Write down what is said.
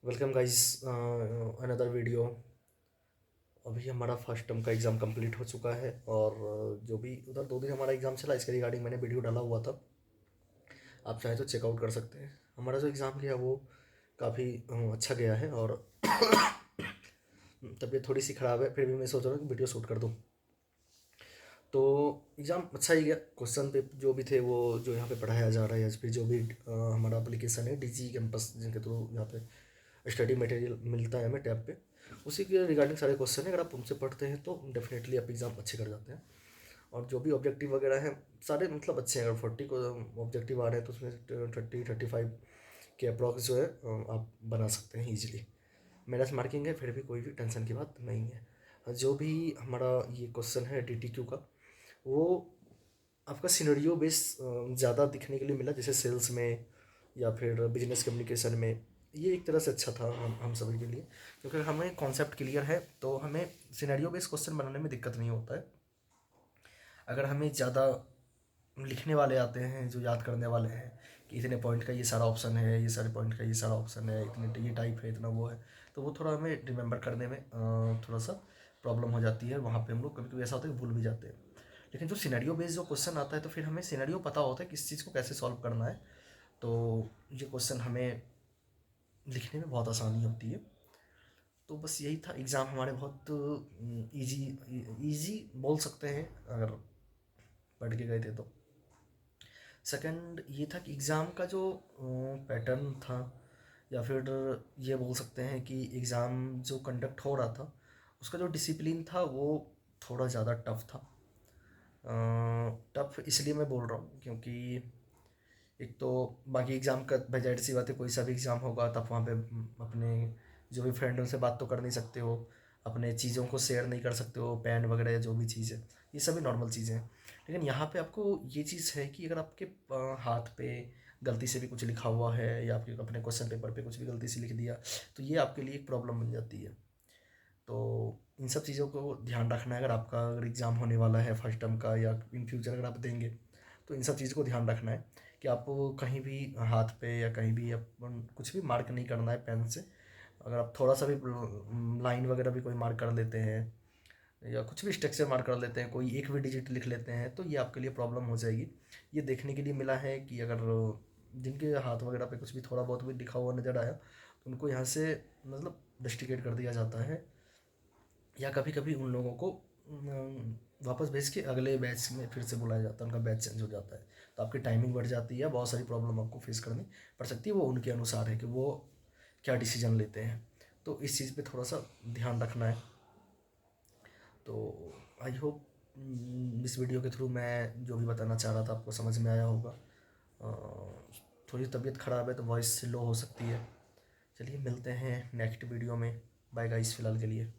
Welcome guys, another video. अभी हमारा first term का एग्ज़ाम कंप्लीट हो चुका है और जो भी उधर 2 दिन हमारा एग्ज़ाम चला, इसके रिगार्डिंग मैंने वीडियो डाला हुआ था। आप चाहें तो चेकआउट कर सकते हैं। हमारा जो एग्ज़ाम गया वो काफ़ी अच्छा गया है और तबीयत थोड़ी सी ख़राब है, फिर भी मैं सोच रहा हूँ कि वीडियो शूट कर दूँ। तो एग्ज़ाम अच्छा ही गया। क्वेश्चन पेपर जो भी थे वो जो यहाँ पे पढ़ाया जा रहा है, या फिर जो भी हमारा एप्लीकेशन है डीजी कैंपस, जिनके थ्रू यहाँ पे स्टडी मटेरियल मिलता है हमें टैब पे, उसी के रिगार्डिंग सारे क्वेश्चन है। अगर आप उनसे पढ़ते हैं तो डेफिनेटली आप एग्ज़ाम अच्छे कर जाते हैं। और जो भी ऑब्जेक्टिव वगैरह हैं सारे मतलब अच्छे हैं। अगर 40 को ऑब्जेक्टिव आ रहे हैं तो उसमें 30-35 के अप्रॉक्स जो है आप बना सकते हैं ईजिली। माइनस मार्किंग है, फिर भी कोई भी टेंशन की बात नहीं है। जो भी हमारा ये क्वेश्चन है DTQ का, वो आपका सिनेरियो बेस ज़्यादा दिखने के लिए मिला, जैसे सेल्स में या फिर बिजनेस कम्युनिकेशन में। ये एक तरह से अच्छा था हम सभी के लिए, क्योंकि हमें कॉन्सेप्ट क्लियर है तो हमें सिनेरियो बेस क्वेश्चन बनाने में दिक्कत नहीं होता है। अगर हमें ज़्यादा लिखने वाले आते हैं, जो याद करने वाले हैं कि इतने पॉइंट का ये सारा ऑप्शन है, ये सारे पॉइंट का ये सारा ऑप्शन है, इतने ये टाइप है, इतना वो है, तो वो थोड़ा हमें रिमेंबर करने में थोड़ा सा प्रॉब्लम हो जाती है। वहाँ पे हम लोग कभी कभी ऐसा होता है कि भूल भी जाते हैं। लेकिन जो सिनेरियो बेस्ड जो क्वेश्चन आता है तो फिर हमें सिनेरियो पता होता है किस चीज़ को कैसे सॉल्व करना है। तो ये क्वेश्चन हमें लिखने में बहुत आसानी होती है। तो बस यही था। एग्ज़ाम हमारे बहुत इजी इजी बोल सकते हैं अगर पढ़ के गए थे तो। सेकंड ये था कि एग्ज़ाम का जो पैटर्न था, या फिर ये बोल सकते हैं कि एग्ज़ाम जो कंडक्ट हो रहा था उसका जो डिसिप्लिन था वो थोड़ा ज़्यादा टफ था। टफ इसलिए मैं बोल रहा हूँ क्योंकि एक तो बाकी एग्ज़ाम का भाई जाहिर सी बात है, कोई सा भी एग्ज़ाम होगा तब वहाँ पे अपने जो भी फ्रेंड उनसे बात तो कर नहीं सकते हो, अपने चीज़ों को शेयर नहीं कर सकते हो, पेन वगैरह जो भी चीज़ है, ये सभी नॉर्मल चीज़ें हैं। लेकिन यहाँ पे आपको ये चीज़ है कि अगर आपके हाथ पे गलती से भी कुछ लिखा हुआ है, या आपके अपने क्वेश्चन पेपर पे कुछ भी गलती से लिख दिया, तो ये आपके लिए एक प्रॉब्लम बन जाती है। तो इन सब चीज़ों को ध्यान रखना है। अगर एग्ज़ाम होने वाला है फर्स्ट टर्म का, या इन फ्यूचर अगर आप देंगे, तो इन सब चीज़ों को ध्यान रखना है कि आपको कहीं भी हाथ पे या कहीं भी अपन कुछ भी मार्क नहीं करना है पेन से। अगर आप थोड़ा सा भी लाइन वगैरह भी कोई मार्क कर लेते हैं, या कुछ भी स्ट्रक्चर मार्क कर लेते हैं, कोई एक भी डिजिट लिख लेते हैं, तो ये आपके लिए प्रॉब्लम हो जाएगी। ये देखने के लिए मिला है कि अगर जिनके हाथ वगैरह पे कुछ भी थोड़ा बहुत भी लिखा हुआ नज़र आया, तो उनको यहाँ से मतलब डस्टिकेट कर दिया जाता है, या कभी कभी उन लोगों को वापस भेज के अगले बैच में फिर से बुलाया जाता है, उनका बैच चेंज हो जाता है। तो आपकी टाइमिंग बढ़ जाती है, बहुत सारी प्रॉब्लम आपको फेस करनी पड़ सकती है। वो उनके अनुसार है कि वो क्या डिसीजन लेते हैं। तो इस चीज़ पे थोड़ा सा ध्यान रखना है। तो आई होप इस वीडियो के थ्रू मैं जो भी बताना चाह रहा था आपको समझ में आया होगा। थोड़ी तबीयत ख़राब है तो वॉइस लो हो सकती है। चलिए मिलते हैं नेक्स्ट वीडियो में। बाय गाइस, फ़िलहाल के लिए।